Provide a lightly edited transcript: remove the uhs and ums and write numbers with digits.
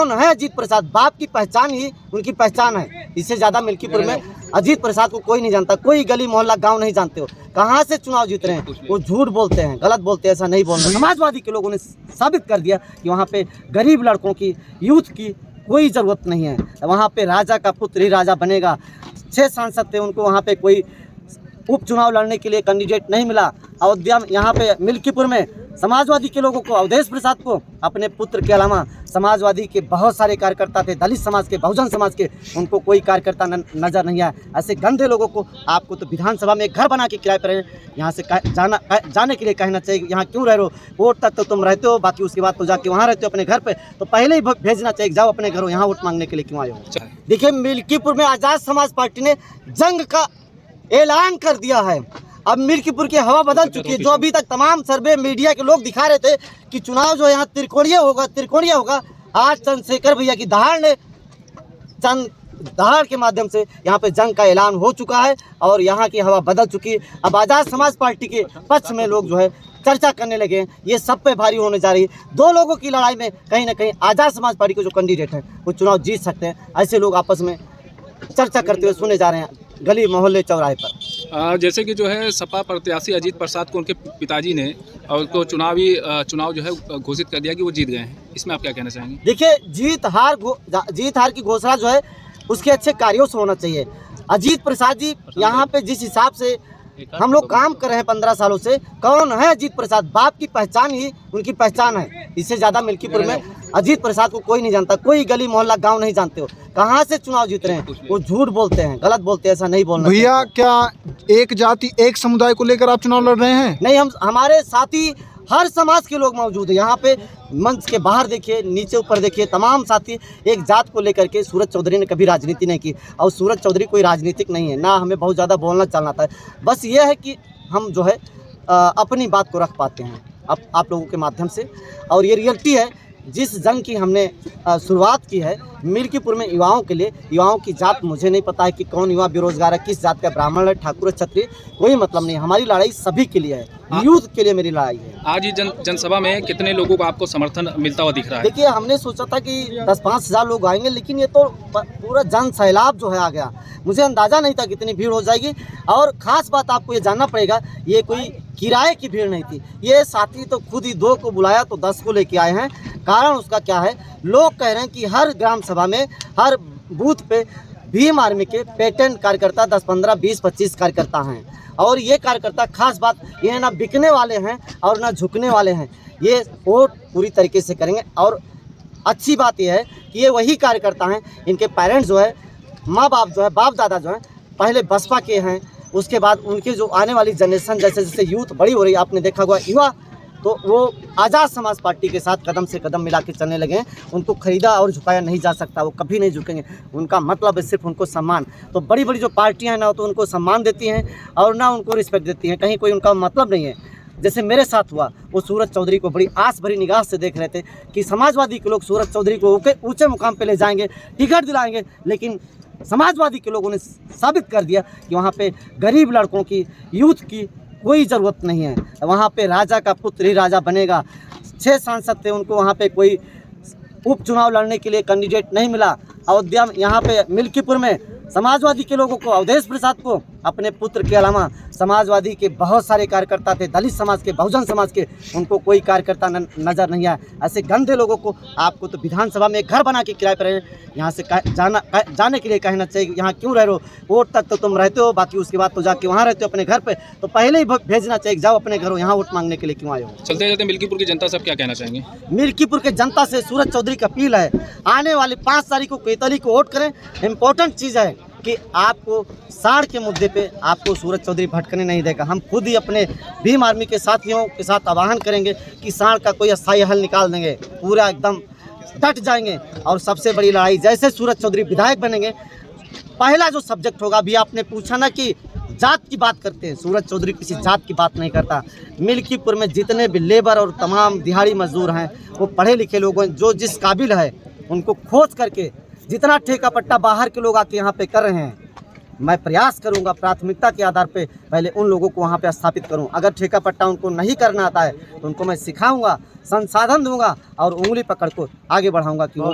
कौन है अजीत प्रसाद? बाप की पहचान ही उनकी पहचान है। इससे ज्यादा मिल्कीपुर में अजीत प्रसाद को कोई नहीं जानता, कोई गली मोहल्ला गांव नहीं जानते हो। कहाँ से चुनाव जीत रहे हैं? वो झूठ बोलते हैं, गलत बोलते हैं, ऐसा नहीं बोलना। समाजवादी के लोगों ने साबित कर दिया कि वहाँ पे गरीब लड़कों की, यूथ की कोई ज़रूरत नहीं है। वहाँ पे राजा का पुत्र ही राजा बनेगा। 6 सांसद थे, उनको वहाँ पे कोई उपचुनाव लड़ने के लिए कैंडिडेट नहीं मिला। अयोध्या में, यहाँ पे मिल्कीपुर में समाजवादी के लोगों को, अवधेश प्रसाद को अपने पुत्र के अलावा समाजवादी के बहुत सारे कार्यकर्ता थे, दलित समाज के, बहुजन समाज के, उनको कोई कार्यकर्ता नजर नहीं आया। ऐसे गंदे लोगों को आपको तो विधानसभा में एक घर बना के किराए पर यहाँ से जाने के लिए कहना चाहिए। यहाँ क्यों रह रहे हो? वोट तक तो तुम रहते हो, बाकी उसके बाद तो जाके वहाँ रहते हो अपने घर पे, तो पहले ही भेजना चाहिए, जाओ अपने घरों, यहाँ वोट मांगने के लिए क्यों आए हो? देखिए, मिल्कीपुर में आज़ाद समाज पार्टी ने जंग का ऐलान कर दिया है। अब मिल्कीपुर की हवा बदल चुकी है। जो अभी तक तमाम सर्वे मीडिया के लोग दिखा रहे थे कि चुनाव जो यहाँ त्रिकोणीय होगा, आज चंद्रशेखर भैया की दहाड़ के माध्यम से यहाँ पे जंग का ऐलान हो चुका है और यहाँ की हवा बदल चुकी है। अब आज़ाद समाज पार्टी के पक्ष में लोग जो है चर्चा करने लगे हैं। ये सब पे भारी होने जा रही है। 2 लोगों की लड़ाई में कहीं ना कहीं आज़ाद समाज पार्टी के जो कैंडिडेट हैं वो चुनाव जीत सकते हैं। ऐसे लोग आपस में चर्चा करते हुए सुने जा रहे हैं गली मोहल्ले चौराहे पर। जैसे कि जो है सपा प्रत्याशी अजीत प्रसाद को उनके पिताजी ने और उनको चुनाव जो है घोषित कर दिया कि वो जीत गए हैं। इसमें आप क्या कहना चाहेंगे? देखिए, जीत हार की घोषणा जो है उसके अच्छे कार्यों से होना चाहिए। अजीत प्रसाद जी यहाँ पे जिस हिसाब से हम लोग काम कर रहे हैं 15 सालों से, कौन है अजीत प्रसाद? बाप की पहचान ही उनकी पहचान है। इससे ज्यादा मिल्कीपुर में अजीत प्रसाद को कोई नहीं जानता, कोई गली मोहल्ला गांव नहीं जानते हो। कहाँ से चुनाव जीत रहे हैं? वो झूठ बोलते हैं, गलत बोलते हैं, ऐसा नहीं बोलना। भैया, क्या एक जाति एक समुदाय को लेकर आप चुनाव लड़ रहे हैं? नहीं, हमारे साथी हर समाज के लोग मौजूद हैं यहाँ पे। मंच के बाहर देखिए, नीचे ऊपर देखिए, तमाम साथी एक जात को लेकर के। सूरज चौधरी ने कभी राजनीति नहीं की और सूरज चौधरी कोई राजनीतिक नहीं है, ना हमें बहुत ज़्यादा बोलना चलना था। बस ये है कि हम जो है अपनी बात को रख पाते हैं आप लोगों के माध्यम से। और ये रियलिटी है, जिस जंग की हमने शुरुआत की है मिल्कीपुर में युवाओं के लिए। युवाओं की जात मुझे नहीं पता है कि कौन युवा बेरोजगार है, किस जात का, ब्राह्मण है, ठाकुर है, क्षत्रिय, कोई मतलब नहीं। हमारी लड़ाई सभी के लिए है, यूथ के लिए मेरी लड़ाई है। आज ही जनसभा में कितने लोगों को आपको समर्थन मिलता हुआ दिख रहा है? देखिए, हमने सोचा था कि 10-5 हज़ार लोग आएंगे, लेकिन ये तो पूरा जन सैलाब जो है आ गया। मुझे अंदाज़ा नहीं था कितनी भीड़ हो जाएगी। और ख़ास बात आपको ये जानना पड़ेगा, ये कोई किराए की भीड़ नहीं थी। ये साथी तो खुद ही 2 को बुलाया तो 10 को लेके आए हैं। कारण उसका क्या है? लोग कह रहे हैं कि हर ग्राम सभा में, हर बूथ पे भीम आर्मी के पेटेंट कार्यकर्ता 10, 15, 20, 25 कार्यकर्ता हैं। और ये कार्यकर्ता, खास बात ये ना बिकने वाले हैं और ना झुकने वाले हैं। ये वोट पूरी तरीके से करेंगे। और अच्छी बात यह है कि ये वही कार्यकर्ता हैं, इनके पेरेंट्स जो है, माँ बाप जो है, बाप दादा जो हैं, पहले बसपा के हैं। उसके बाद उनके जो आने वाली जनरेशन, जैसे जैसे यूथ बड़ी हो रही है, आपने देखा हुआ युवा, तो वो आज़ाद समाज पार्टी के साथ कदम से कदम मिला के चलने लगे हैं। उनको खरीदा और झुकाया नहीं जा सकता, वो कभी नहीं झुकेंगे। उनका मतलब है सिर्फ उनको सम्मान। तो बड़ी बड़ी जो पार्टियां हैं ना, तो उनको सम्मान देती हैं और ना उनको रिस्पेक्ट देती हैं। कहीं कोई उनका मतलब नहीं है। जैसे मेरे साथ हुआ, वो सूरज चौधरी को बड़ी आस भरी निगाह से देख रहे थे कि समाजवादी के लोग सूरज चौधरी को ऊँचे मुकाम पर ले जाएंगे, टिकट दिलाएंगे। लेकिन समाजवादी के लोगों ने साबित कर दिया कि वहाँ पे गरीब लड़कों की, यूथ की कोई ज़रूरत नहीं है। वहाँ पे राजा का पुत्र ही राजा बनेगा। 6 सांसद थे, उनको वहाँ पे कोई उपचुनाव लड़ने के लिए कैंडिडेट नहीं मिला। अयोध्या में, यहाँ पे मिल्कीपुर में समाजवादी के लोगों को, अवधेश प्रसाद को अपने पुत्र के अलावा समाजवादी के बहुत सारे कार्यकर्ता थे, दलित समाज के, बहुजन समाज के, उनको कोई कार्यकर्ता नजर नहीं आया। ऐसे गंदे लोगों को आपको तो विधानसभा में एक घर बना के किराए पर यहाँ से जाने के लिए कहना चाहिए। यहाँ क्यों रह रहे हो? वोट तक तो तुम रहते हो, बाकी उसके बाद तो जाके वहाँ रहते हो अपने घर पे, तो पहले ही भेजना चाहिए, जाओ अपने घरों, यहाँ वोट मांगने के लिए क्यों आए हो? चलते चलते मिल्कीपुर की जनता से क्या कहना चाहेंगे? मिल्कीपुर के जनता से सूरज चौधरी की अपील है, आने वाले 5 तारीख को कैतली को वोट करें। इम्पोर्टेंट चीज़ है कि आपको साढ़ के मुद्दे पे आपको सूरज चौधरी भटकने नहीं देगा। हम खुद ही अपने भीम आर्मी के साथियों के साथ आह्वान करेंगे कि साढ़ का कोई अस्थायी हल निकाल देंगे, पूरा एकदम डट जाएंगे। और सबसे बड़ी लड़ाई, जैसे सूरज चौधरी विधायक बनेंगे, पहला जो सब्जेक्ट होगा, अभी आपने पूछा ना कि जात की बात करते हैं, सूरज चौधरी किसी जात की बात नहीं करता। मिल्कीपुर में जितने भी लेबर और तमाम दिहाड़ी मजदूर हैं, वो पढ़े लिखे लोग हैं, जो जिस काबिल है उनको खोज करके, जितना ठेका पट्टा बाहर के लोग आके यहाँ पे कर रहे हैं, मैं प्रयास करूंगा प्राथमिकता के आधार पे पहले उन लोगों को वहाँ पे स्थापित करूं। अगर ठेका पट्टा उनको नहीं करना आता है तो उनको मैं सिखाऊंगा, संसाधन दूंगा और उंगली पकड़ को आगे बढ़ाऊंगा कि वो